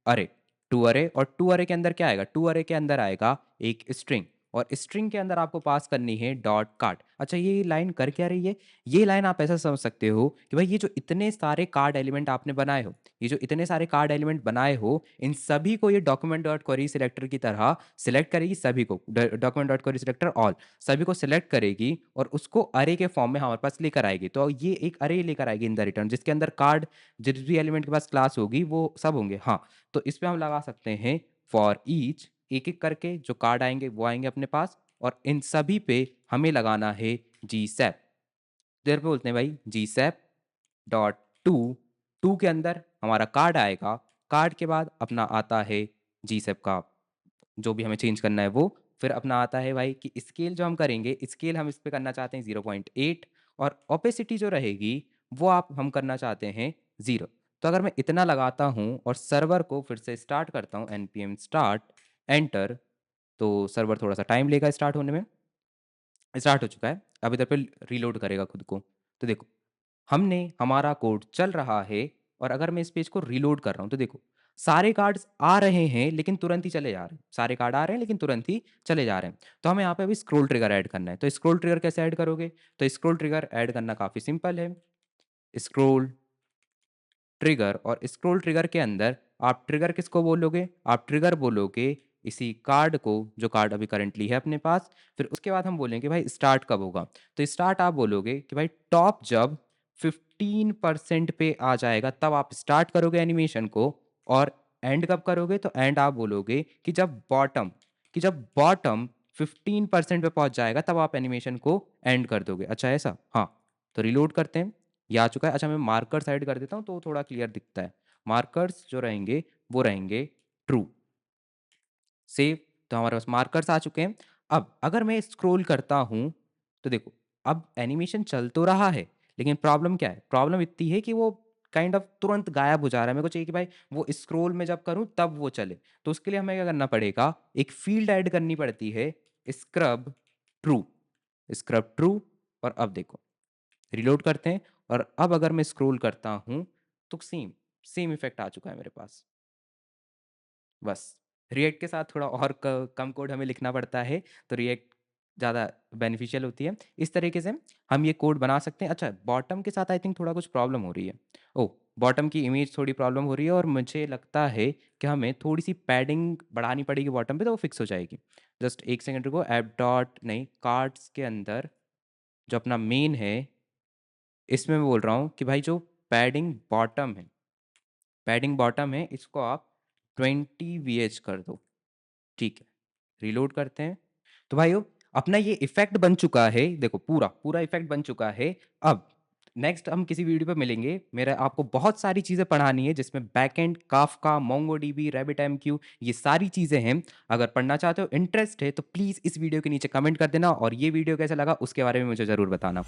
अरे। टू अरे, और टू अरे के अंदर क्या आएगा, टू अरे के अंदर आएगा एक स्ट्रिंग, और स्ट्रिंग के अंदर आपको पास करनी है डॉट कार्ड। अच्छा, ये लाइन कर क्या रही है, ये लाइन आप ऐसा समझ सकते हो कि भाई ये जो इतने सारे कार्ड एलिमेंट आपने बनाए हो, ये जो इतने सारे कार्ड एलिमेंट बनाए हो, इन सभी को ये डॉक्यूमेंट डॉट क्वेरी सिलेक्टर की तरह सिलेक्ट करेगी, सभी को document dot query selector all, सभी को सिलेक्ट करेगी, और उसको अरे के फॉर्म में हमारे पास लेकर आएगी। तो ये एक अरे लेकर आएगी इन द रिटर्न, जिसके अंदर कार्ड, जिस भी एलिमेंट के पास क्लास होगी वो सब होंगे। हाँ, तो इस पे हम लगा सकते हैं फॉर ईच, एक एक करके जो कार्ड आएंगे वो आएंगे अपने पास, और इन सभी पे हमें लगाना है जी सैप। देर पे बोलते हैं भाई जी सैप डॉट टू, टू के अंदर हमारा कार्ड आएगा, कार्ड के बाद अपना आता है जी सैप का जो भी हमें चेंज करना है वो, फिर अपना आता है भाई कि स्केल जो हम करेंगे, स्केल हम इस पे करना चाहते हैं 0.8, और ओपेसिटी जो रहेगी वो आप हम करना चाहते हैं 0। तो अगर मैं इतना लगाता हूँ और सर्वर को फिर से स्टार्ट करता हूँ, npm स्टार्ट एंटर, तो सर्वर थोड़ा सा टाइम लेगा स्टार्ट होने में। स्टार्ट हो चुका है, अब इधर पे रीलोड करेगा खुद को। तो देखो, हमने हमारा कोड चल रहा है, और अगर मैं इस पेज को रीलोड कर रहा हूँ तो देखो सारे कार्ड्स आ रहे हैं लेकिन तुरंत ही चले जा रहे हैं, सारे कार्ड आ रहे हैं लेकिन तुरंत ही चले जा रहे हैं। तो हमें यहाँ पे अभी स्क्रॉल ट्रिगर ऐड करना है। तो स्क्रॉल ट्रिगर कैसे ऐड करोगे, तो स्क्रॉल ट्रिगर ऐड करना काफ़ी सिंपल है। स्क्रॉल ट्रिगर, और स्क्रॉल ट्रिगर के अंदर आप ट्रिगर किसको बोलोगे, आप ट्रिगर बोलोगे इसी कार्ड को, जो कार्ड अभी करंटली है अपने पास। फिर उसके बाद हम बोलेंगे भाई स्टार्ट कब होगा, तो स्टार्ट आप बोलोगे कि भाई टॉप जब 15% पे आ जाएगा तब आप स्टार्ट करोगे एनिमेशन को, और एंड कब करोगे, तो एंड आप बोलोगे कि जब बॉटम 15% पे पहुंच जाएगा तब आप एनिमेशन को एंड कर दोगे। अच्छा ऐसा, हाँ। तो रिलोड करते हैं, ये आ चुका है। अच्छा, मैं मार्कर साइड कर देता हूँ तो थोड़ा क्लियर दिखता है। मार्कर्स जो रहेंगे वो रहेंगे ट्रू। सेव, तो हमारे पास मार्कर्स आ चुके हैं। अब अगर मैं स्क्रॉल करता हूँ तो देखो, अब एनिमेशन चल तो रहा है, लेकिन प्रॉब्लम क्या है, प्रॉब्लम इतनी है कि वो काइंड ऑफ तुरंत गायब हो जा रहा है। मेरे को चाहिए कि भाई वो स्क्रॉल में जब करूँ तब वो चले। तो उसके लिए हमें क्या करना पड़ेगा, एक फील्ड ऐड करनी पड़ती है, स्क्रब ट्रू। स्क्रब ट्रू, और अब देखो रिलोड करते हैं, और अब अगर मैं स्क्रॉल करता हूँ तो सेम सेम इफेक्ट आ चुका है मेरे पास। बस रिएक्ट के साथ थोड़ा और कम कोड हमें लिखना पड़ता है, तो रिएक्ट ज़्यादा बेनिफिशियल होती है। इस तरीके से हम ये कोड बना सकते हैं। अच्छा, बॉटम के साथ आई थिंक थोड़ा कुछ प्रॉब्लम हो रही है। ओह, बॉटम की इमेज थोड़ी प्रॉब्लम हो रही है, और मुझे लगता है कि हमें थोड़ी सी पैडिंग बढ़ानी पड़ेगी बॉटम पे, तो वो फिक्स हो जाएगी। जस्ट एक सेकेंड रुको, ऐप डॉट नहीं, कार्ड्स के अंदर जो अपना मेन है, इसमें मैं बोल रहा हूँ कि भाई जो पैडिंग बॉटम है, इसको आप 20 VH कर दो। ठीक है, रीलोड करते हैं। तो भाइयों, अपना ये इफेक्ट बन चुका है, देखो पूरा पूरा इफेक्ट बन चुका है। अब नेक्स्ट हम किसी वीडियो पे मिलेंगे, मेरा आपको बहुत सारी चीज़ें पढ़ानी है, जिसमें backend, Kafka, MongoDB, rabbit MQ, ये सारी चीज़ें हैं। अगर पढ़ना चाहते हो, इंटरेस्ट है, तो प्लीज़ इस वीडियो के नीचे कमेंट कर देना, और ये वीडियो कैसा लगा उसके बारे में मुझे ज़रूर बताना।